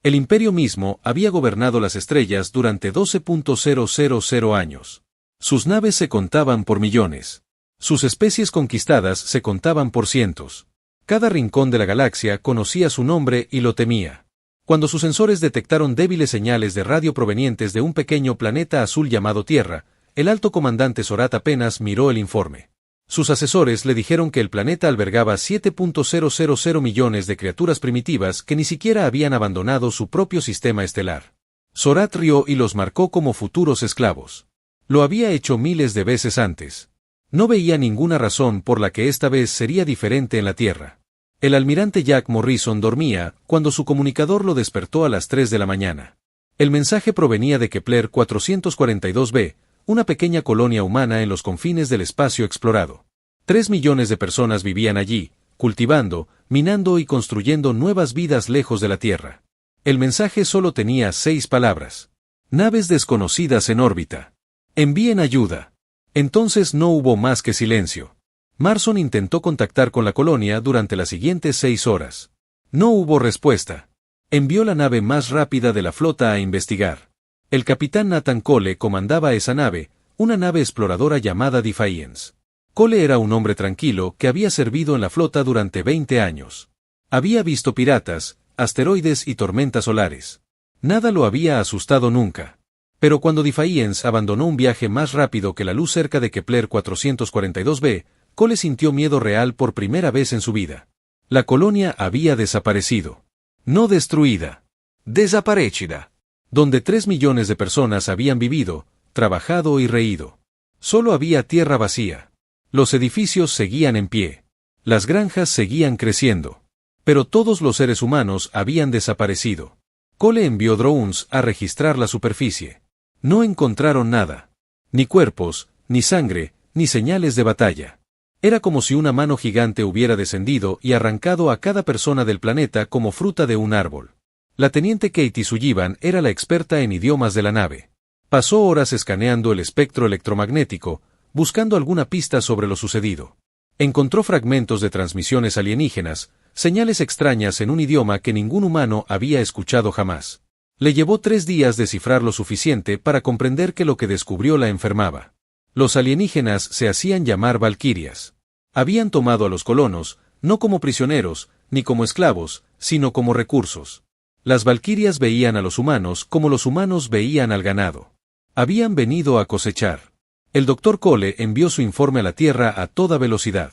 El imperio mismo había gobernado las estrellas durante 12.000 años. Sus naves se contaban por millones. Sus especies conquistadas se contaban por cientos. Cada rincón de la galaxia conocía su nombre y lo temía. Cuando sus sensores detectaron débiles señales de radio provenientes de un pequeño planeta azul llamado Tierra, el alto comandante Zorat apenas miró el informe. Sus asesores le dijeron que el planeta albergaba 7.000 millones de criaturas primitivas que ni siquiera habían abandonado su propio sistema estelar. Zorat rió y los marcó como futuros esclavos. Lo había hecho miles de veces antes. No veía ninguna razón por la que esta vez sería diferente en la Tierra. El almirante Jack Morrison dormía cuando su comunicador lo despertó a las 3 de la mañana. El mensaje provenía de Kepler 442b, una pequeña colonia humana en los confines del espacio explorado. 3 millones de personas vivían allí, cultivando, minando y construyendo nuevas vidas lejos de la Tierra. El mensaje solo tenía 6 palabras. Naves desconocidas en órbita. Envíen ayuda. Entonces no hubo más que silencio. Marston intentó contactar con la colonia durante las siguientes 6 horas. No hubo respuesta. Envió la nave más rápida de la flota a investigar. El capitán Nathan Cole comandaba esa nave, una nave exploradora llamada Defiance. Cole era un hombre tranquilo que había servido en la flota durante 20 años. Había visto piratas, asteroides y tormentas solares. Nada lo había asustado nunca. Pero cuando Defiance abandonó un viaje más rápido que la luz cerca de Kepler 442b, Cole sintió miedo real por primera vez en su vida. La colonia había desaparecido. No destruida. Desaparecida. Donde 3 millones de personas habían vivido, trabajado y reído. Solo había tierra vacía. Los edificios seguían en pie. Las granjas seguían creciendo. Pero todos los seres humanos habían desaparecido. Cole envió drones a registrar la superficie. No encontraron nada. Ni cuerpos, ni sangre, ni señales de batalla. Era como si una mano gigante hubiera descendido y arrancado a cada persona del planeta como fruta de un árbol. La teniente Katie Sullivan era la experta en idiomas de la nave. Pasó horas escaneando el espectro electromagnético, buscando alguna pista sobre lo sucedido. Encontró fragmentos de transmisiones alienígenas, señales extrañas en un idioma que ningún humano había escuchado jamás. Le llevó 3 días descifrar lo suficiente para comprender que lo que descubrió la enfermaba. Los alienígenas se hacían llamar valquirias. Habían tomado a los colonos, no como prisioneros, ni como esclavos, sino como recursos. Las valquirias veían a los humanos como los humanos veían al ganado. Habían venido a cosechar. El Dr. Cole envió su informe a la Tierra a toda velocidad.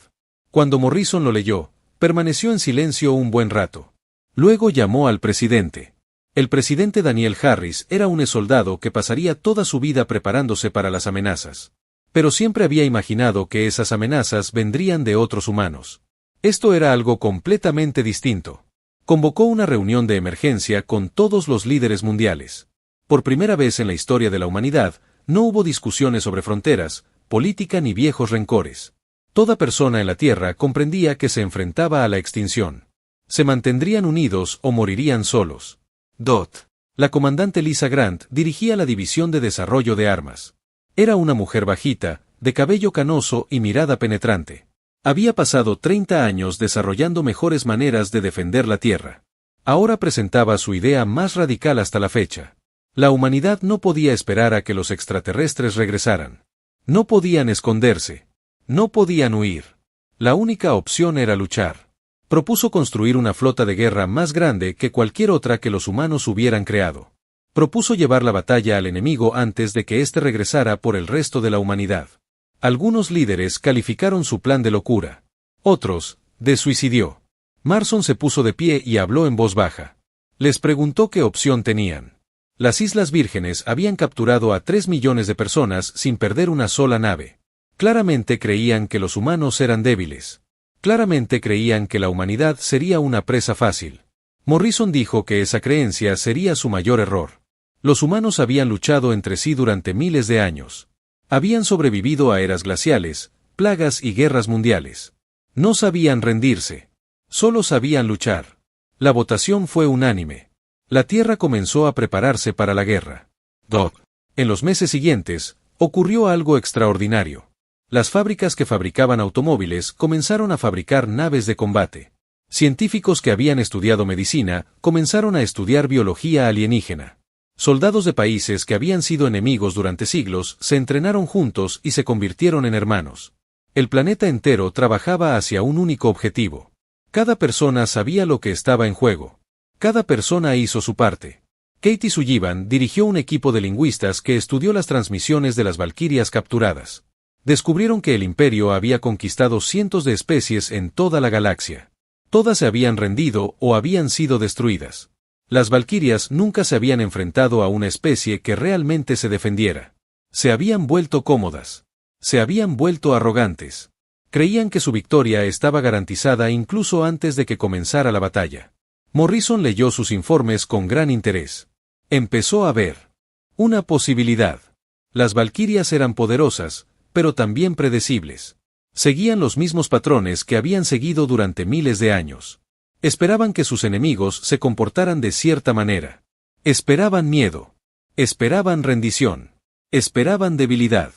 Cuando Morrison lo leyó, permaneció en silencio un buen rato. Luego llamó al presidente. El presidente Daniel Harris era un soldado que pasaría toda su vida preparándose para las amenazas. Pero siempre había imaginado que esas amenazas vendrían de otros humanos. Esto era algo completamente distinto. Convocó una reunión de emergencia con todos los líderes mundiales. Por primera vez en la historia de la humanidad, no hubo discusiones sobre fronteras, política ni viejos rencores. Toda persona en la Tierra comprendía que se enfrentaba a la extinción. Se mantendrían unidos o morirían solos. La comandante Lisa Grant dirigía la división de desarrollo de armas. Era una mujer bajita, de cabello canoso y mirada penetrante. Había pasado 30 años desarrollando mejores maneras de defender la Tierra. Ahora presentaba su idea más radical hasta la fecha. La humanidad no podía esperar a que los extraterrestres regresaran. No podían esconderse. No podían huir. La única opción era luchar. Propuso construir una flota de guerra más grande que cualquier otra que los humanos hubieran creado. Propuso llevar la batalla al enemigo antes de que éste regresara por el resto de la humanidad. Algunos líderes calificaron su plan de locura. Otros, de suicidio. Marston se puso de pie y habló en voz baja. Les preguntó qué opción tenían. Las Islas Vírgenes habían capturado a 3 millones de personas sin perder una sola nave. Claramente creían que los humanos eran débiles. Claramente creían que la humanidad sería una presa fácil. Morrison dijo que esa creencia sería su mayor error. Los humanos habían luchado entre sí durante miles de años. Habían sobrevivido a eras glaciales, plagas y guerras mundiales. No sabían rendirse. Solo sabían luchar. La votación fue unánime. La Tierra comenzó a prepararse para la guerra. En los meses siguientes, ocurrió algo extraordinario. Las fábricas que fabricaban automóviles comenzaron a fabricar naves de combate. Científicos que habían estudiado medicina comenzaron a estudiar biología alienígena. Soldados de países que habían sido enemigos durante siglos se entrenaron juntos y se convirtieron en hermanos. El planeta entero trabajaba hacia un único objetivo. Cada persona sabía lo que estaba en juego. Cada persona hizo su parte. Katie Sullivan dirigió un equipo de lingüistas que estudió las transmisiones de las valquirias capturadas. Descubrieron que el Imperio había conquistado cientos de especies en toda la galaxia. Todas se habían rendido o habían sido destruidas. Las valquirias nunca se habían enfrentado a una especie que realmente se defendiera. Se habían vuelto cómodas. Se habían vuelto arrogantes. Creían que su victoria estaba garantizada incluso antes de que comenzara la batalla. Morrison leyó sus informes con gran interés. Empezó a ver una posibilidad. Las valquirias eran poderosas, pero también predecibles. Seguían los mismos patrones que habían seguido durante miles de años. Esperaban que sus enemigos se comportaran de cierta manera. Esperaban miedo. Esperaban rendición. Esperaban debilidad.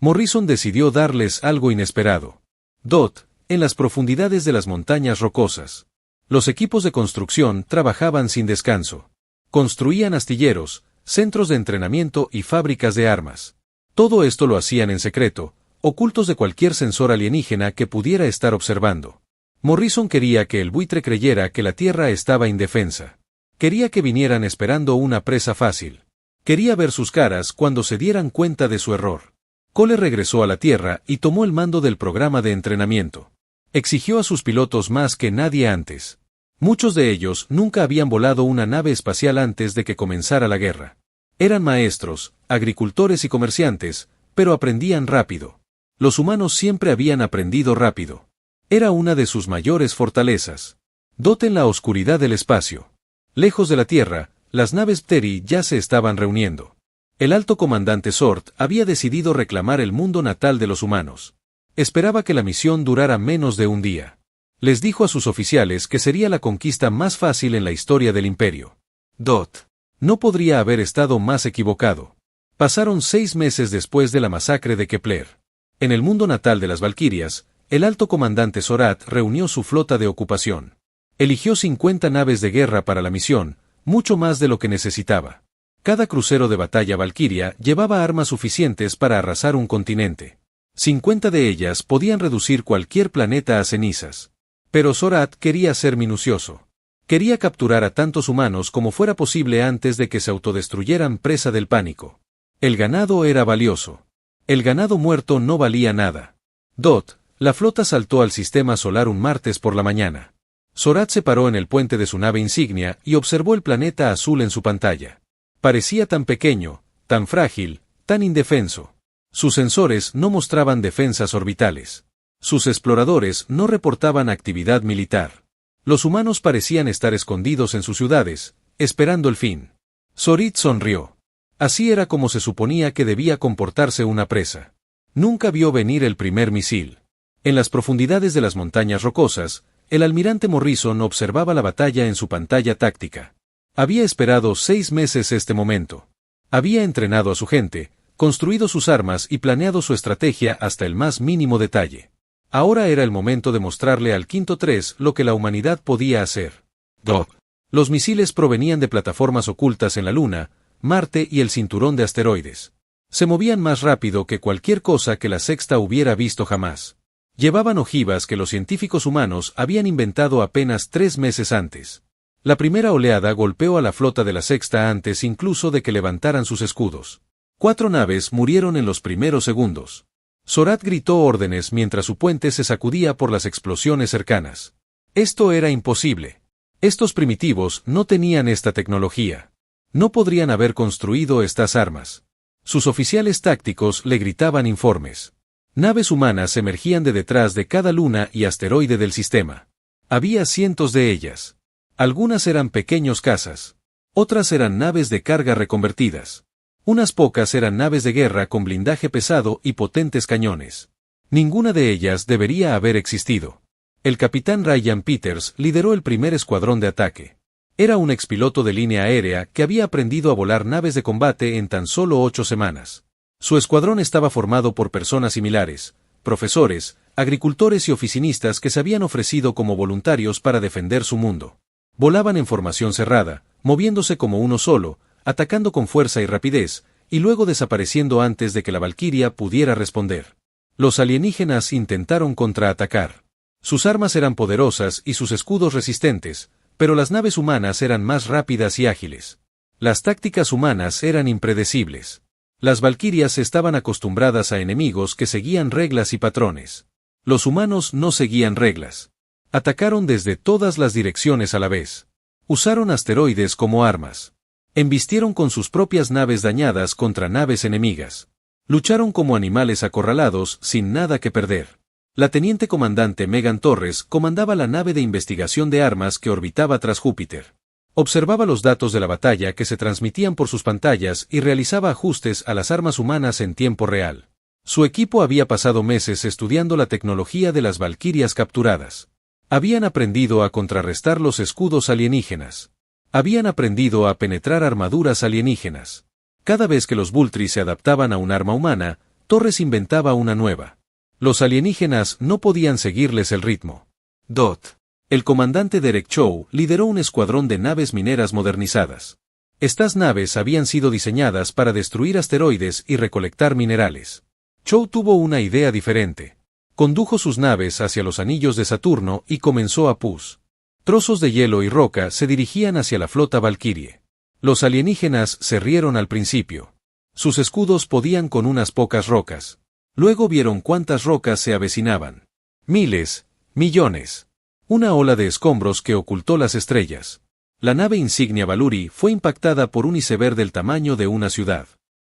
Morrison decidió darles algo inesperado. Dot, en las profundidades de las montañas rocosas. Los equipos de construcción trabajaban sin descanso. Construían astilleros, centros de entrenamiento y fábricas de armas. Todo esto lo hacían en secreto, ocultos de cualquier sensor alienígena que pudiera estar observando. Morrison quería que el buitre creyera que la Tierra estaba indefensa. Quería que vinieran esperando una presa fácil. Quería ver sus caras cuando se dieran cuenta de su error. Cole regresó a la Tierra y tomó el mando del programa de entrenamiento. Exigió a sus pilotos más que nadie antes. Muchos de ellos nunca habían volado una nave espacial antes de que comenzara la guerra. Eran maestros, agricultores y comerciantes, pero aprendían rápido. Los humanos siempre habían aprendido rápido. Era una de sus mayores fortalezas. Dot en la oscuridad del espacio. Lejos de la Tierra, las naves Pteri ya se estaban reuniendo. El alto comandante Sort había decidido reclamar el mundo natal de los humanos. Esperaba que la misión durara menos de un día. Les dijo a sus oficiales que sería la conquista más fácil en la historia del Imperio. Dot no podría haber estado más equivocado. Pasaron 6 meses después de la masacre de Kepler. En el mundo natal de las Valquirias, el alto comandante Zorat reunió su flota de ocupación. Eligió 50 naves de guerra para la misión, mucho más de lo que necesitaba. Cada crucero de batalla valquiria llevaba armas suficientes para arrasar un continente. 50 de ellas podían reducir cualquier planeta a cenizas. Pero Zorat quería ser minucioso. Quería capturar a tantos humanos como fuera posible antes de que se autodestruyeran presa del pánico. El ganado era valioso. El ganado muerto no valía nada. Dot, la flota saltó al sistema solar un martes por la mañana. Zorat se paró en el puente de su nave insignia y observó el planeta azul en su pantalla. Parecía tan pequeño, tan frágil, tan indefenso. Sus sensores no mostraban defensas orbitales. Sus exploradores no reportaban actividad militar. Los humanos parecían estar escondidos en sus ciudades, esperando el fin. Zorit sonrió. Así era como se suponía que debía comportarse una presa. Nunca vio venir el primer misil. En las profundidades de las montañas rocosas, el almirante Morrison observaba la batalla en su pantalla táctica. Había esperado 6 meses este momento. Había entrenado a su gente, construido sus armas y planeado su estrategia hasta el más mínimo detalle. Ahora era el momento de mostrarle al Quinto 3 lo que la humanidad podía hacer. Dot. Los misiles provenían de plataformas ocultas en la Luna, Marte y el cinturón de asteroides. Se movían más rápido que cualquier cosa que la Sexta hubiera visto jamás. Llevaban ojivas que los científicos humanos habían inventado apenas 3 meses antes. La primera oleada golpeó a la flota de la Sexta antes incluso de que levantaran sus escudos. 4 naves murieron en los primeros segundos. Zorat gritó órdenes mientras su puente se sacudía por las explosiones cercanas. Esto era imposible. Estos primitivos no tenían esta tecnología. No podrían haber construido estas armas. Sus oficiales tácticos le gritaban informes. Naves humanas emergían de detrás de cada luna y asteroide del sistema. Había cientos de ellas. Algunas eran pequeños cazas. Otras eran naves de carga reconvertidas. Unas pocas eran naves de guerra con blindaje pesado y potentes cañones. Ninguna de ellas debería haber existido. El capitán Ryan Peters lideró el primer escuadrón de ataque. Era un expiloto de línea aérea que había aprendido a volar naves de combate en tan solo 8 semanas. Su escuadrón estaba formado por personas similares, profesores, agricultores y oficinistas que se habían ofrecido como voluntarios para defender su mundo. Volaban en formación cerrada, moviéndose como uno solo, atacando con fuerza y rapidez, y luego desapareciendo antes de que la valquiria pudiera responder. Los alienígenas intentaron contraatacar. Sus armas eran poderosas y sus escudos resistentes, pero las naves humanas eran más rápidas y ágiles. Las tácticas humanas eran impredecibles. Las valquirias estaban acostumbradas a enemigos que seguían reglas y patrones. Los humanos no seguían reglas. Atacaron desde todas las direcciones a la vez. Usaron asteroides como armas. Embistieron con sus propias naves dañadas contra naves enemigas. Lucharon como animales acorralados sin nada que perder. La teniente comandante Megan Torres comandaba la nave de investigación de armas que orbitaba tras Júpiter. Observaba los datos de la batalla que se transmitían por sus pantallas y realizaba ajustes a las armas humanas en tiempo real. Su equipo había pasado meses estudiando la tecnología de las valquirias capturadas. Habían aprendido a contrarrestar los escudos alienígenas. Habían aprendido a penetrar armaduras alienígenas. Cada vez que los Vultri se adaptaban a un arma humana, Torres inventaba una nueva. Los alienígenas no podían seguirles el ritmo. El comandante Derek Chow lideró un escuadrón de naves mineras modernizadas. Estas naves habían sido diseñadas para destruir asteroides y recolectar minerales. Chow tuvo una idea diferente. Condujo sus naves hacia los anillos de Saturno y comenzó a pus. Trozos de hielo y roca se dirigían hacia la flota Valkyrie. Los alienígenas se rieron al principio. Sus escudos podían con unas pocas rocas. Luego vieron cuántas rocas se avecinaban. Miles, millones. Una ola de escombros que ocultó las estrellas. La nave insignia Valuri fue impactada por un iceberg del tamaño de una ciudad.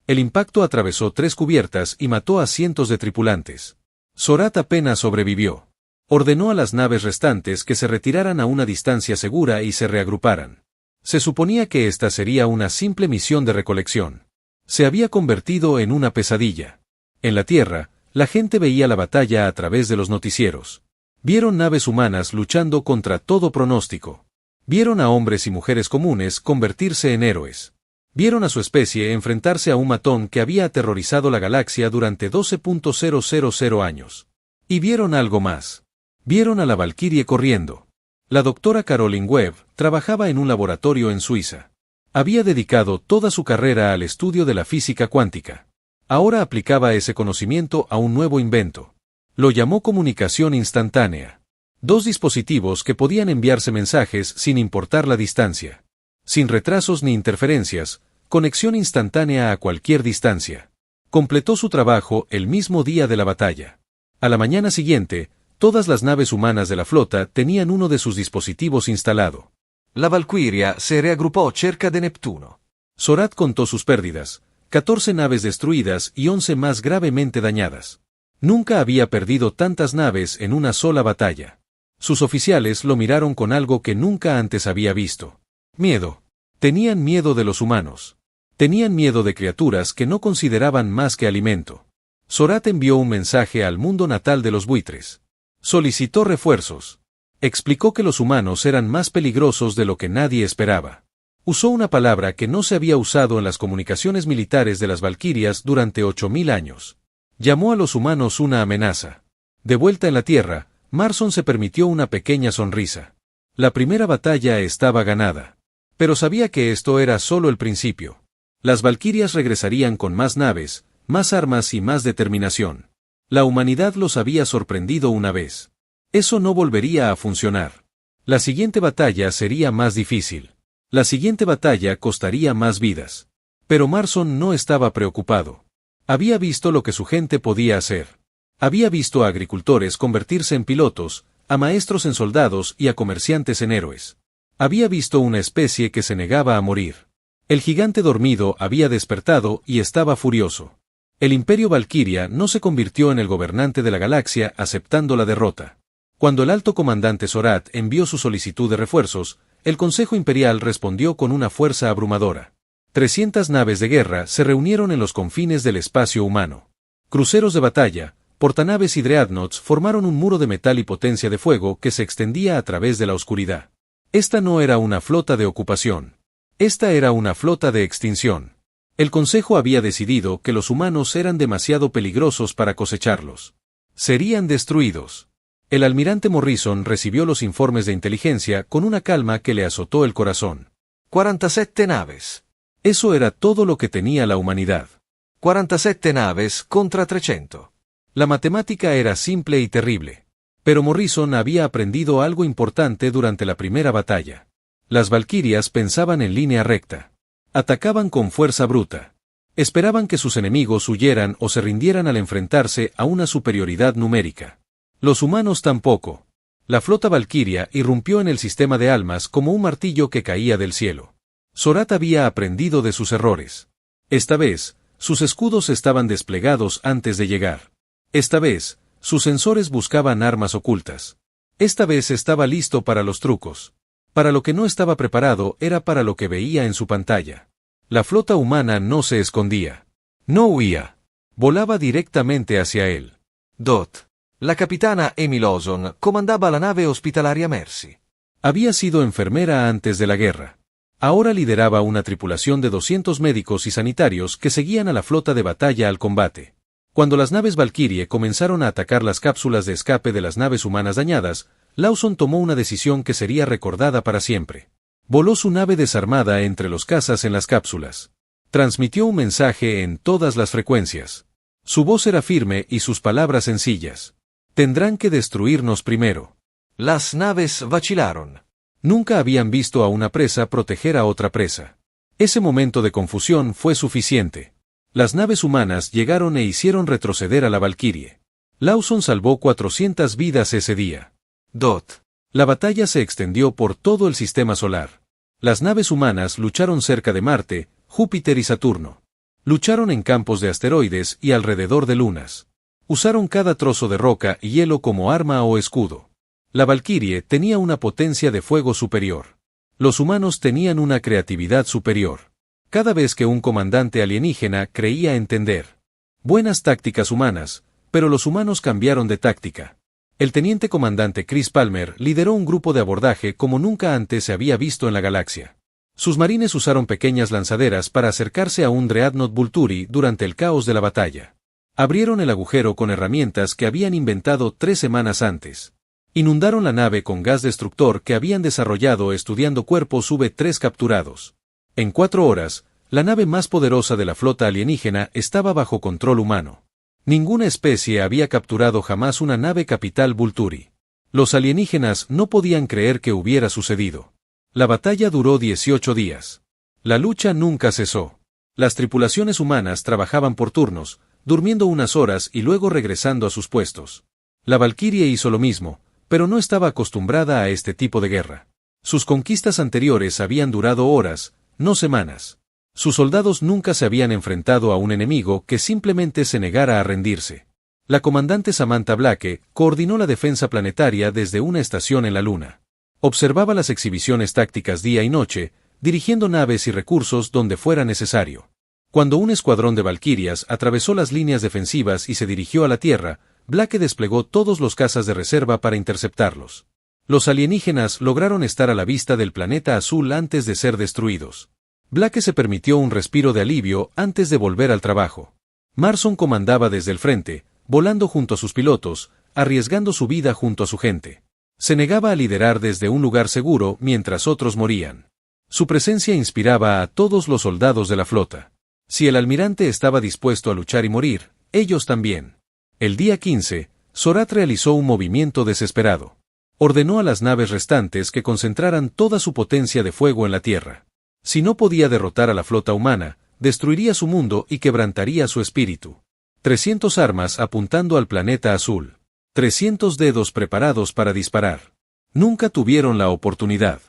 El impacto atravesó 3 cubiertas y mató a cientos de tripulantes. Zorat apenas sobrevivió. Ordenó a las naves restantes que se retiraran a una distancia segura y se reagruparan. Se suponía que esta sería una simple misión de recolección. Se había convertido en una pesadilla. En la Tierra, la gente veía la batalla a través de los noticieros. Vieron naves humanas luchando contra todo pronóstico. Vieron a hombres y mujeres comunes convertirse en héroes. Vieron a su especie enfrentarse a un matón que había aterrorizado la galaxia durante 12.000 años. Y vieron algo más. Vieron a la Valkyrie corriendo. La doctora Caroline Webb trabajaba en un laboratorio en Suiza. Había dedicado toda su carrera al estudio de la física cuántica. Ahora aplicaba ese conocimiento a un nuevo invento. Lo llamó comunicación instantánea. 2 dispositivos que podían enviarse mensajes sin importar la distancia. Sin retrasos ni interferencias, conexión instantánea a cualquier distancia. Completó su trabajo el mismo día de la batalla. A la mañana siguiente, todas las naves humanas de la flota tenían uno de sus dispositivos instalado. La Valquiria se reagrupó cerca de Neptuno. Zorat contó sus pérdidas, 14 naves destruidas y 11 más gravemente dañadas. Nunca había perdido tantas naves en una sola batalla. Sus oficiales lo miraron con algo que nunca antes había visto. Miedo. Tenían miedo de los humanos. Tenían miedo de criaturas que no consideraban más que alimento. Zorat envió un mensaje al mundo natal de los buitres. Solicitó refuerzos. Explicó que los humanos eran más peligrosos de lo que nadie esperaba. Usó una palabra que no se había usado en las comunicaciones militares de las valquirias durante 8000 años. Llamó a los humanos una amenaza. De vuelta en la Tierra, Marston se permitió una pequeña sonrisa. La primera batalla estaba ganada. Pero sabía que esto era solo el principio. Las valquirias regresarían con más naves, más armas y más determinación. La humanidad los había sorprendido una vez. Eso no volvería a funcionar. La siguiente batalla sería más difícil. La siguiente batalla costaría más vidas. Pero Marston no estaba preocupado. Había visto lo que su gente podía hacer. Había visto a agricultores convertirse en pilotos, a maestros en soldados y a comerciantes en héroes. Había visto una especie que se negaba a morir. El gigante dormido había despertado y estaba furioso. El Imperio Valkyria no se convirtió en el gobernante de la galaxia aceptando la derrota. Cuando el alto comandante Zorat envió su solicitud de refuerzos, el Consejo Imperial respondió con una fuerza abrumadora. 300 naves de guerra se reunieron en los confines del espacio humano. Cruceros de batalla, portanaves y dreadnoughts formaron un muro de metal y potencia de fuego que se extendía a través de la oscuridad. Esta no era una flota de ocupación. Esta era una flota de extinción. El Consejo había decidido que los humanos eran demasiado peligrosos para cosecharlos. Serían destruidos. El almirante Morrison recibió los informes de inteligencia con una calma que le azotó el corazón. 47 naves. Eso era todo lo que tenía la humanidad. 47 naves contra 300. La matemática era simple y terrible. Pero Morrison había aprendido algo importante durante la primera batalla. Las valquirias pensaban en línea recta. Atacaban con fuerza bruta. Esperaban que sus enemigos huyeran o se rindieran al enfrentarse a una superioridad numérica. Los humanos tampoco. La flota valquiria irrumpió en el sistema de almas como un martillo que caía del cielo. Zorath había aprendido de sus errores. Esta vez, sus escudos estaban desplegados antes de llegar. Esta vez, sus sensores buscaban armas ocultas. Esta vez estaba listo para los trucos. Para lo que no estaba preparado era para lo que veía en su pantalla. La flota humana no se escondía. No huía. Volaba directamente hacia él. Dot. La capitana Amy Lawson comandaba la nave hospitalaria Mercy. Había sido enfermera antes de la guerra. Ahora lideraba una tripulación de 200 médicos y sanitarios que seguían a la flota de batalla al combate. Cuando las naves Valkyrie comenzaron a atacar las cápsulas de escape de las naves humanas dañadas, Lawson tomó una decisión que sería recordada para siempre. Voló su nave desarmada entre los cazas en las cápsulas. Transmitió un mensaje en todas las frecuencias. Su voz era firme y sus palabras sencillas. Tendrán que destruirnos primero. Las naves vacilaron. Nunca habían visto a una presa proteger a otra presa. Ese momento de confusión fue suficiente. Las naves humanas llegaron e hicieron retroceder a la Valkyrie. Lawson salvó 400 vidas ese día. Dot. La batalla se extendió por todo el sistema solar. Las naves humanas lucharon cerca de Marte, Júpiter y Saturno. Lucharon en campos de asteroides y alrededor de lunas. Usaron cada trozo de roca y hielo como arma o escudo. La Valkyrie tenía una potencia de fuego superior. Los humanos tenían una creatividad superior. Cada vez que un comandante alienígena creía entender. Buenas tácticas humanas, pero los humanos cambiaron de táctica. El teniente comandante Chris Palmer lideró un grupo de abordaje como nunca antes se había visto en la galaxia. Sus marines usaron pequeñas lanzaderas para acercarse a un Dreadnought Vulturi durante el caos de la batalla. Abrieron el agujero con herramientas que habían inventado 3 semanas antes. Inundaron la nave con gas destructor que habían desarrollado estudiando cuerpos V3 capturados. En 4 horas, la nave más poderosa de la flota alienígena estaba bajo control humano. Ninguna especie había capturado jamás una nave capital Vulturi. Los alienígenas no podían creer que hubiera sucedido. La batalla duró 18 días. La lucha nunca cesó. Las tripulaciones humanas trabajaban por turnos, durmiendo unas horas y luego regresando a sus puestos. La Valkyrie hizo lo mismo, pero no estaba acostumbrada a este tipo de guerra. Sus conquistas anteriores habían durado horas, no semanas. Sus soldados nunca se habían enfrentado a un enemigo que simplemente se negara a rendirse. La comandante Samantha Blake coordinó la defensa planetaria desde una estación en la Luna. Observaba las exhibiciones tácticas día y noche, dirigiendo naves y recursos donde fuera necesario. Cuando un escuadrón de valquirias atravesó las líneas defensivas y se dirigió a la Tierra, Blake desplegó todos los cazas de reserva para interceptarlos. Los alienígenas lograron estar a la vista del planeta azul antes de ser destruidos. Blake se permitió un respiro de alivio antes de volver al trabajo. Marston comandaba desde el frente, volando junto a sus pilotos, arriesgando su vida junto a su gente. Se negaba a liderar desde un lugar seguro mientras otros morían. Su presencia inspiraba a todos los soldados de la flota. Si el almirante estaba dispuesto a luchar y morir, ellos también. El día 15, Zorath realizó un movimiento desesperado. Ordenó a las naves restantes que concentraran toda su potencia de fuego en la Tierra. Si no podía derrotar a la flota humana, destruiría su mundo y quebrantaría su espíritu. 300 armas apuntando al planeta azul. 300 dedos preparados para disparar. Nunca tuvieron la oportunidad.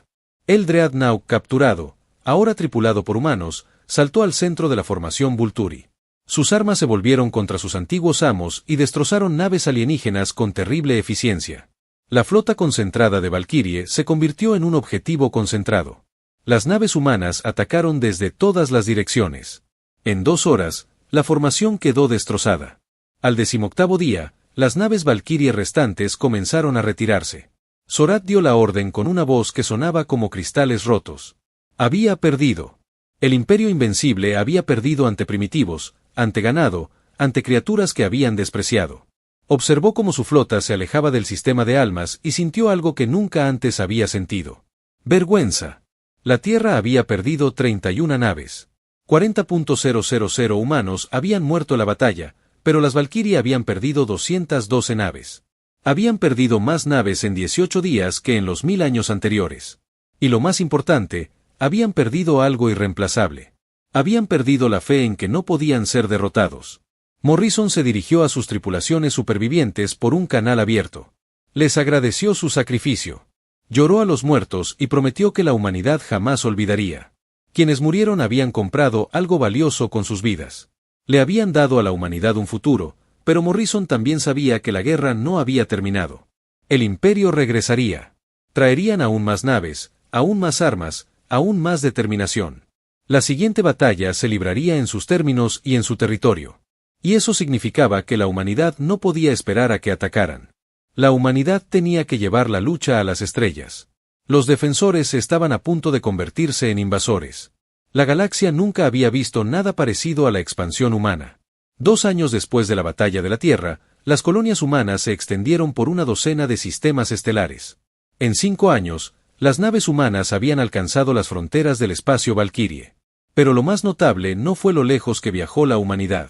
El Dreadnought capturado, ahora tripulado por humanos, saltó al centro de la formación Vulturi. Sus armas se volvieron contra sus antiguos amos y destrozaron naves alienígenas con terrible eficiencia. La flota concentrada de Valkyrie se convirtió en un objetivo concentrado. Las naves humanas atacaron desde todas las direcciones. En 2 horas, la formación quedó destrozada. Al 18º día, las naves Valkyrie restantes comenzaron a retirarse. Zorath dio la orden con una voz que sonaba como cristales rotos. Había perdido. El Imperio Invencible había perdido ante primitivos, ante ganado, ante criaturas que habían despreciado. Observó cómo su flota se alejaba del sistema de almas y sintió algo que nunca antes había sentido. Vergüenza. La Tierra había perdido 31 naves. 40.000 humanos habían muerto en la batalla, pero las Valkyrie habían perdido 212 naves. Habían perdido más naves en 18 días que en los 1000 años anteriores. Y lo más importante, habían perdido algo irreemplazable. Habían perdido la fe en que no podían ser derrotados. Morrison se dirigió a sus tripulaciones supervivientes por un canal abierto. Les agradeció su sacrificio. Lloró a los muertos y prometió que la humanidad jamás olvidaría. Quienes murieron habían comprado algo valioso con sus vidas. Le habían dado a la humanidad un futuro, pero Morrison también sabía que la guerra no había terminado. El imperio regresaría. Traerían aún más naves, aún más armas, aún más determinación. La siguiente batalla se libraría en sus términos y en su territorio. Y eso significaba que la humanidad no podía esperar a que atacaran. La humanidad tenía que llevar la lucha a las estrellas. Los defensores estaban a punto de convertirse en invasores. La galaxia nunca había visto nada parecido a la expansión humana. 2 años después de la batalla de la Tierra, las colonias humanas se extendieron por una docena de sistemas estelares. En 5 años, las naves humanas habían alcanzado las fronteras del espacio Valkyrie. Pero lo más notable no fue lo lejos que viajó la humanidad.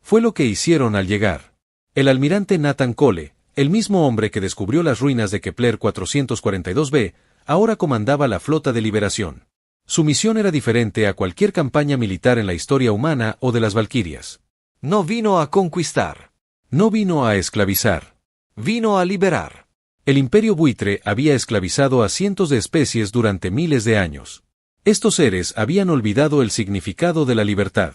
Fue lo que hicieron al llegar. El almirante Nathan Cole, el mismo hombre que descubrió las ruinas de Kepler 442b, ahora comandaba la flota de liberación. Su misión era diferente a cualquier campaña militar en la historia humana o de las Valquirias. No vino a conquistar. No vino a esclavizar. Vino a liberar. El Imperio Buitre había esclavizado a cientos de especies durante miles de años. Estos seres habían olvidado el significado de la libertad.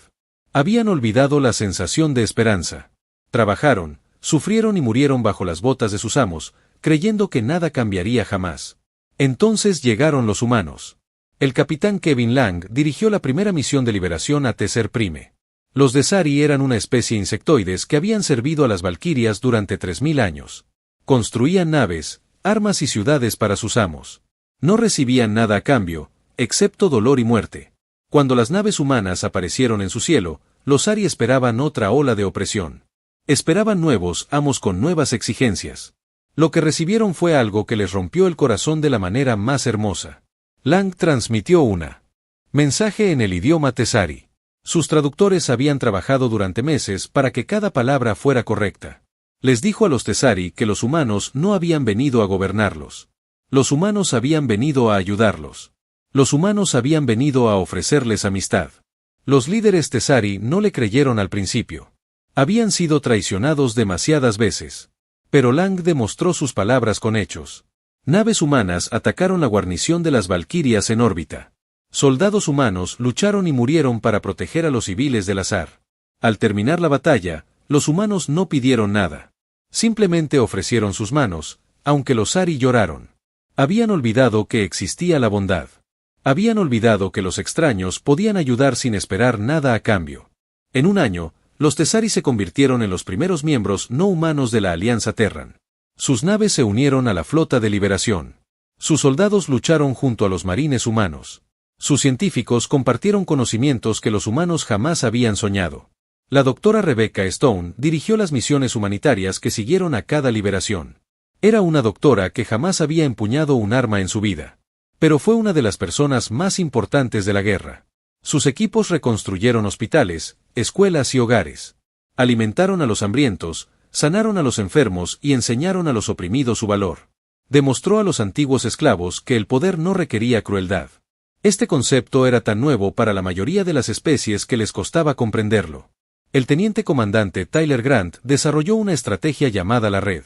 Habían olvidado la sensación de esperanza. Trabajaron, sufrieron y murieron bajo las botas de sus amos, creyendo que nada cambiaría jamás. Entonces llegaron los humanos. El capitán Kevin Lang dirigió la primera misión de liberación a Tesser Prime. Los Desari eran una especie insectoides que habían servido a las Valquirias durante 3000 años. Construían naves, armas y ciudades para sus amos. No recibían nada a cambio, excepto dolor y muerte. Cuando las naves humanas aparecieron en su cielo, los Ari esperaban otra ola de opresión. Esperaban nuevos amos con nuevas exigencias. Lo que recibieron fue algo que les rompió el corazón de la manera más hermosa. Lang transmitió una mensaje en el idioma Tesari. Sus traductores habían trabajado durante meses para que cada palabra fuera correcta. Les dijo a los Tesari que los humanos no habían venido a gobernarlos. Los humanos habían venido a ayudarlos. Los humanos habían venido a ofrecerles amistad. Los líderes Tesari no le creyeron al principio. Habían sido traicionados demasiadas veces. Pero Lang demostró sus palabras con hechos. Naves humanas atacaron la guarnición de las Valquirias en órbita. Soldados humanos lucharon y murieron para proteger a los civiles del azar. Al terminar la batalla, los humanos no pidieron nada. Simplemente ofrecieron sus manos, aunque los Ari lloraron. Habían olvidado que existía la bondad. Habían olvidado que los extraños podían ayudar sin esperar nada a cambio. En un año, los Tesari se convirtieron en los primeros miembros no humanos de la Alianza Terran. Sus naves se unieron a la flota de liberación. Sus soldados lucharon junto a los marines humanos. Sus científicos compartieron conocimientos que los humanos jamás habían soñado. La doctora Rebecca Stone dirigió las misiones humanitarias que siguieron a cada liberación. Era una doctora que jamás había empuñado un arma en su vida. Pero fue una de las personas más importantes de la guerra. Sus equipos reconstruyeron hospitales, escuelas y hogares. Alimentaron a los hambrientos, sanaron a los enfermos y enseñaron a los oprimidos su valor. Demostró a los antiguos esclavos que el poder no requería crueldad. Este concepto era tan nuevo para la mayoría de las especies que les costaba comprenderlo. El teniente comandante Tyler Grant desarrolló una estrategia llamada la Red.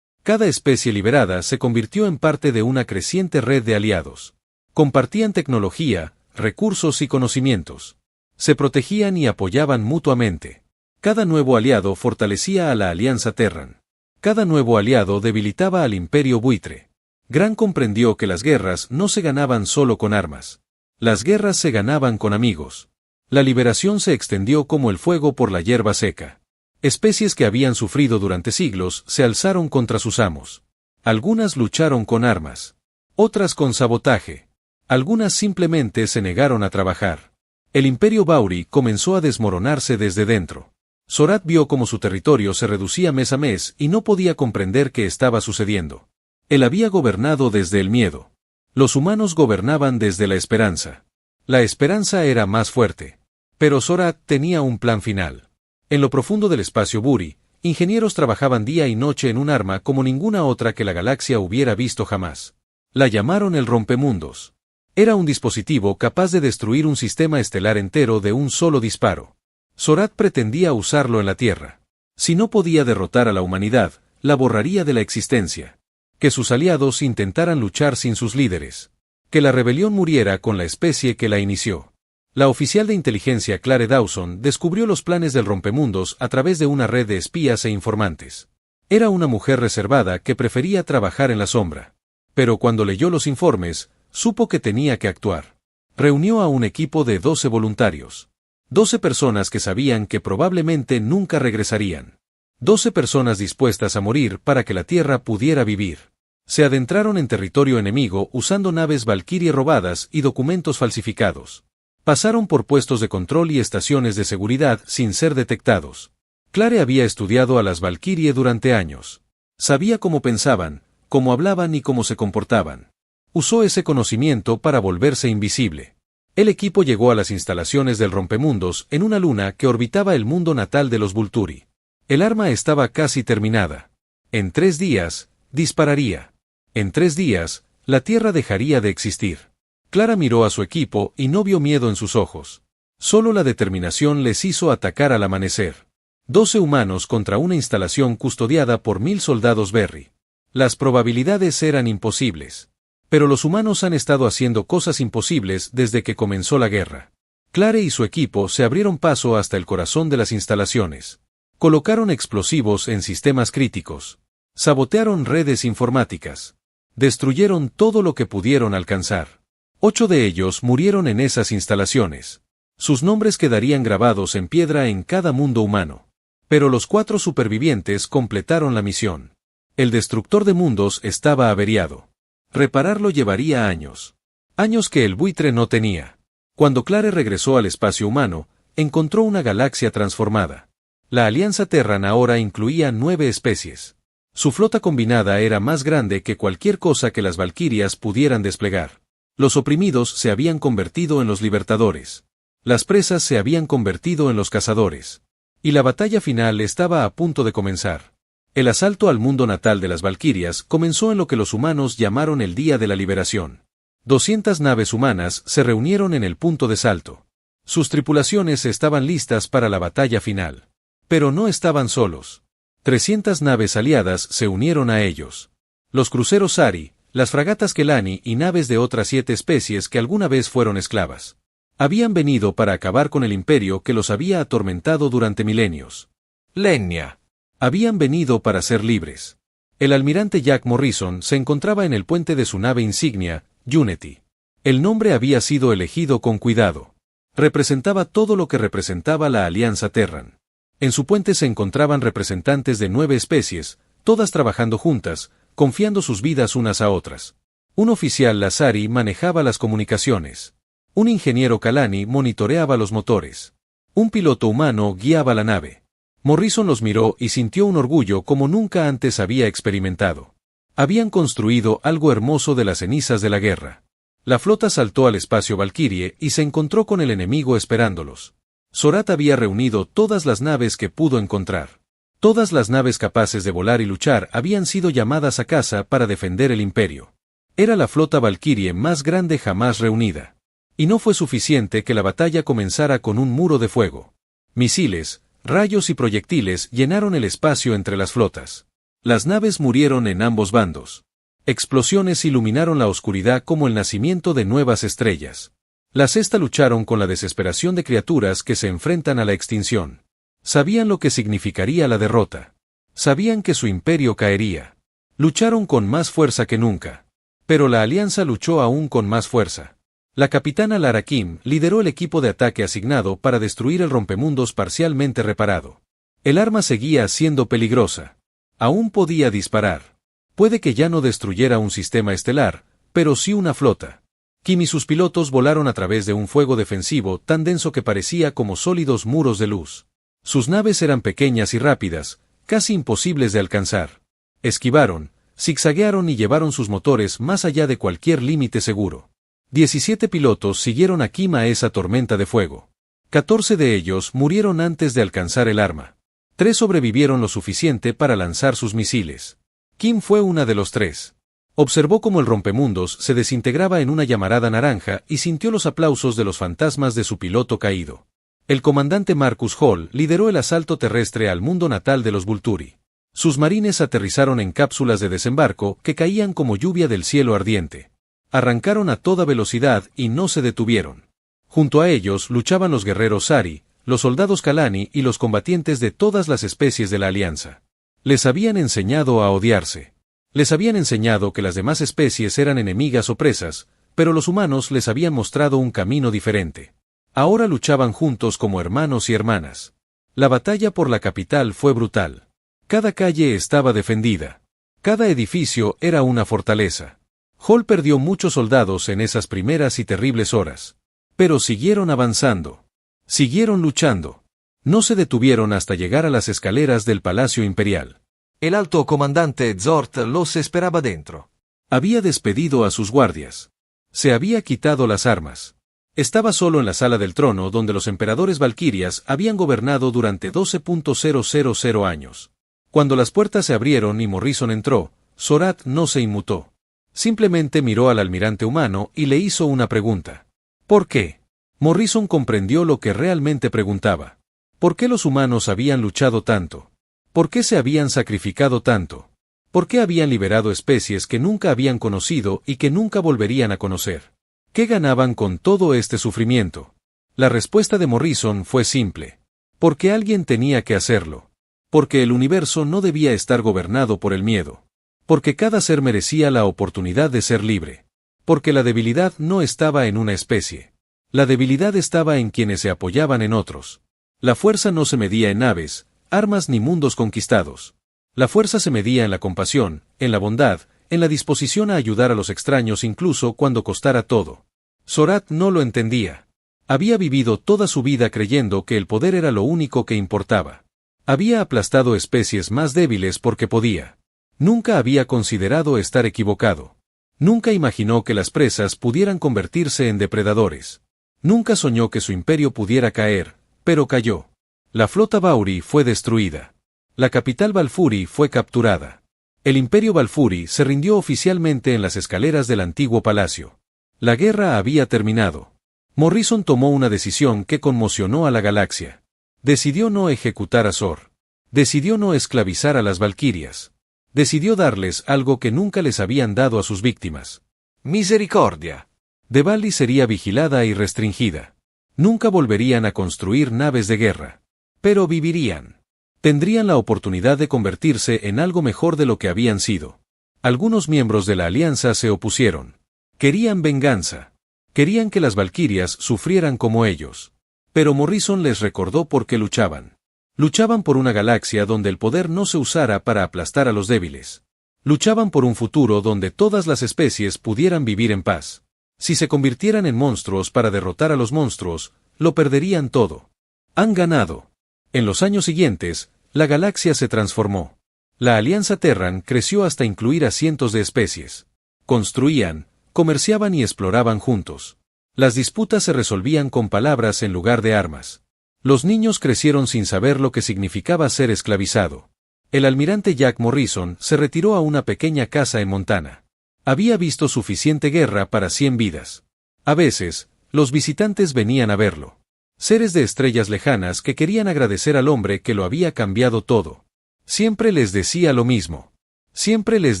Cada especie liberada se convirtió en parte de una creciente red de aliados. Compartían tecnología, recursos y conocimientos. Se protegían y apoyaban mutuamente. Cada nuevo aliado fortalecía a la Alianza Terran. Cada nuevo aliado debilitaba al Imperio Buitre. Grant comprendió que las guerras no se ganaban solo con armas. Las guerras se ganaban con amigos. La liberación se extendió como el fuego por la hierba seca. Especies que habían sufrido durante siglos se alzaron contra sus amos. Algunas lucharon con armas. Otras con sabotaje. Algunas simplemente se negaron a trabajar. El Imperio Bauri comenzó a desmoronarse desde dentro. Zorat vio cómo su territorio se reducía mes a mes y no podía comprender qué estaba sucediendo. Él había gobernado desde el miedo. Los humanos gobernaban desde la esperanza. La esperanza era más fuerte. Pero Zorat tenía un plan final. En lo profundo del espacio Buri, ingenieros trabajaban día y noche en un arma como ninguna otra que la galaxia hubiera visto jamás. La llamaron el rompemundos. Era un dispositivo capaz de destruir un sistema estelar entero de un solo disparo. Zorat pretendía usarlo en la Tierra. Si no podía derrotar a la humanidad, la borraría de la existencia. Que sus aliados intentaran luchar sin sus líderes. Que la rebelión muriera con la especie que la inició. La oficial de inteligencia Claire Dawson descubrió los planes del rompemundos a través de una red de espías e informantes. Era una mujer reservada que prefería trabajar en la sombra. Pero cuando leyó los informes, supo que tenía que actuar. Reunió a un equipo de 12 voluntarios. 12 personas que sabían que probablemente nunca regresarían. 12 personas dispuestas a morir para que la Tierra pudiera vivir. Se adentraron en territorio enemigo usando naves Valkyrie robadas y documentos falsificados. Pasaron por puestos de control y estaciones de seguridad sin ser detectados. Claire había estudiado a las Valkyrie durante años. Sabía cómo pensaban, cómo hablaban y cómo se comportaban. Usó ese conocimiento para volverse invisible. El equipo llegó a las instalaciones del rompemundos en una luna que orbitaba el mundo natal de los Vulturi. El arma estaba casi terminada. En 3 días, dispararía. En 3 días, la Tierra dejaría de existir. Clara miró a su equipo y no vio miedo en sus ojos. Solo la determinación les hizo atacar al amanecer. 12 humanos contra una instalación custodiada por 1000 soldados Berry. Las probabilidades eran imposibles. Pero los humanos han estado haciendo cosas imposibles desde que comenzó la guerra. Claire y su equipo se abrieron paso hasta el corazón de las instalaciones. Colocaron explosivos en sistemas críticos. Sabotearon redes informáticas. Destruyeron todo lo que pudieron alcanzar. 8 de ellos murieron en esas instalaciones. Sus nombres quedarían grabados en piedra en cada mundo humano. Pero los 4 supervivientes completaron la misión. El destructor de mundos estaba averiado. Repararlo llevaría años. Años que el buitre no tenía. Cuando Claire regresó al espacio humano, encontró una galaxia transformada. La Alianza Terran ahora incluía 9 especies. Su flota combinada era más grande que cualquier cosa que las Valquirias pudieran desplegar. Los oprimidos se habían convertido en los libertadores. Las presas se habían convertido en los cazadores. Y la batalla final estaba a punto de comenzar. El asalto al mundo natal de las Valquirias comenzó en lo que los humanos llamaron el Día de la Liberación. 200 naves humanas se reunieron en el punto de salto. Sus tripulaciones estaban listas para la batalla final. Pero no estaban solos. 300 naves aliadas se unieron a ellos. Los cruceros Sari, las fragatas Kelani y naves de otras 7 especies que alguna vez fueron esclavas. Habían venido para acabar con el imperio que los había atormentado durante milenios. Lenya. Habían venido para ser libres. El almirante Jack Morrison se encontraba en el puente de su nave insignia, Unity. El nombre había sido elegido con cuidado. Representaba todo lo que representaba la Alianza Terran. En su puente se encontraban representantes de 9 especies, todas trabajando juntas, confiando sus vidas unas a otras. Un oficial Lazari manejaba las comunicaciones. Un ingeniero Kalani monitoreaba los motores. Un piloto humano guiaba la nave. Morrison los miró y sintió un orgullo como nunca antes había experimentado. Habían construido algo hermoso de las cenizas de la guerra. La flota saltó al espacio Valkyrie y se encontró con el enemigo esperándolos. Zorat había reunido todas las naves que pudo encontrar. Todas las naves capaces de volar y luchar habían sido llamadas a casa para defender el imperio. Era la flota Valkyrie más grande jamás reunida. Y no fue suficiente que la batalla comenzara con un muro de fuego. Misiles, rayos y proyectiles llenaron el espacio entre las flotas. Las naves murieron en ambos bandos. Explosiones iluminaron la oscuridad como el nacimiento de nuevas estrellas. Las Sexta lucharon con la desesperación de criaturas que se enfrentan a la extinción. Sabían lo que significaría la derrota. Sabían que su imperio caería. Lucharon con más fuerza que nunca. Pero la Alianza luchó aún con más fuerza. La capitana Lara Kim lideró el equipo de ataque asignado para destruir el rompemundos parcialmente reparado. El arma seguía siendo peligrosa. Aún podía disparar. Puede que ya no destruyera un sistema estelar, pero sí una flota. Kim y sus pilotos volaron a través de un fuego defensivo tan denso que parecía como sólidos muros de luz. Sus naves eran pequeñas y rápidas, casi imposibles de alcanzar. Esquivaron, zigzaguearon y llevaron sus motores más allá de cualquier límite seguro. 17 pilotos siguieron a Kim a esa tormenta de fuego. 14 de ellos murieron antes de alcanzar el arma. 3 sobrevivieron lo suficiente para lanzar sus misiles. Kim fue una de los 3. Observó cómo el rompemundos se desintegraba en una llamarada naranja y sintió los aplausos de los fantasmas de su piloto caído. El comandante Marcus Hall lideró el asalto terrestre al mundo natal de los Vulturi. Sus marines aterrizaron en cápsulas de desembarco que caían como lluvia del cielo ardiente. Arrancaron a toda velocidad y no se detuvieron. Junto a ellos luchaban los guerreros Sari, los soldados Kalani y los combatientes de todas las especies de la Alianza. Les habían enseñado a odiarse. Les habían enseñado que las demás especies eran enemigas o presas, pero los humanos les habían mostrado un camino diferente. Ahora luchaban juntos como hermanos y hermanas. La batalla por la capital fue brutal. Cada calle estaba defendida. Cada edificio era una fortaleza. Hall perdió muchos soldados en esas primeras y terribles horas. Pero siguieron avanzando. Siguieron luchando. No se detuvieron hasta llegar a las escaleras del Palacio Imperial. El alto comandante Zort los esperaba dentro. Había despedido a sus guardias. Se había quitado las armas. Estaba solo en la sala del trono donde los emperadores valquirias habían gobernado durante 12.000 años. Cuando las puertas se abrieron y Morrison entró, Zorath no se inmutó. Simplemente miró al almirante humano y le hizo una pregunta. ¿Por qué? Morrison comprendió lo que realmente preguntaba. ¿Por qué los humanos habían luchado tanto? ¿Por qué se habían sacrificado tanto? ¿Por qué habían liberado especies que nunca habían conocido y que nunca volverían a conocer? ¿Qué ganaban con todo este sufrimiento? La respuesta de Morrison fue simple. Porque alguien tenía que hacerlo. Porque el universo no debía estar gobernado por el miedo. Porque cada ser merecía la oportunidad de ser libre. Porque la debilidad no estaba en una especie. La debilidad estaba en quienes se apoyaban en otros. La fuerza no se medía en naves, armas ni mundos conquistados. La fuerza se medía en la compasión, en la bondad, en la disposición a ayudar a los extraños incluso cuando costara todo. Zorath no lo entendía. Había vivido toda su vida creyendo que el poder era lo único que importaba. Había aplastado especies más débiles porque podía. Nunca había considerado estar equivocado. Nunca imaginó que las presas pudieran convertirse en depredadores. Nunca soñó que su imperio pudiera caer, pero cayó. La flota Vauri fue destruida. La capital Balfuri fue capturada. El imperio Balfuri se rindió oficialmente en las escaleras del antiguo palacio. La guerra había terminado. Morrison tomó una decisión que conmocionó a la galaxia. Decidió no ejecutar a Zor. Decidió no esclavizar a las valquirias. Decidió darles algo que nunca les habían dado a sus víctimas. Misericordia. Dvalin sería vigilada y restringida. Nunca volverían a construir naves de guerra. Pero vivirían. Tendrían la oportunidad de convertirse en algo mejor de lo que habían sido. Algunos miembros de la Alianza se opusieron. Querían venganza. Querían que las valquirias sufrieran como ellos. Pero Morrison les recordó por qué luchaban. Luchaban por una galaxia donde el poder no se usara para aplastar a los débiles. Luchaban por un futuro donde todas las especies pudieran vivir en paz. Si se convirtieran en monstruos para derrotar a los monstruos, lo perderían todo. Han ganado. En los años siguientes, la galaxia se transformó. La Alianza Terran creció hasta incluir a cientos de especies. Construían, comerciaban y exploraban juntos. Las disputas se resolvían con palabras en lugar de armas. Los niños crecieron sin saber lo que significaba ser esclavizado. El almirante Jack Morrison se retiró a una pequeña casa en Montana. Había visto suficiente guerra para 100 vidas. A veces, los visitantes venían a verlo. Seres de estrellas lejanas que querían agradecer al hombre que lo había cambiado todo. Siempre les decía lo mismo. Siempre les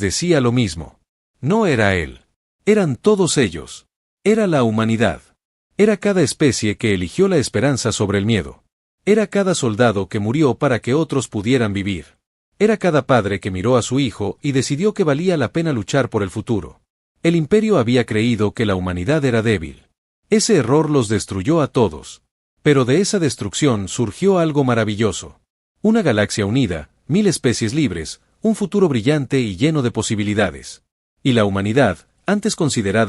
decía lo mismo. No era él. Eran todos ellos. Era la humanidad. Era cada especie que eligió la esperanza sobre el miedo. Era cada soldado que murió para que otros pudieran vivir. Era cada padre que miró a su hijo y decidió que valía la pena luchar por el futuro. El imperio había creído que la humanidad era débil. Ese error los destruyó a todos. Pero de esa destrucción surgió algo maravilloso. Una galaxia unida, 1000 especies libres, un futuro brillante y lleno de posibilidades. Y la humanidad, antes considerada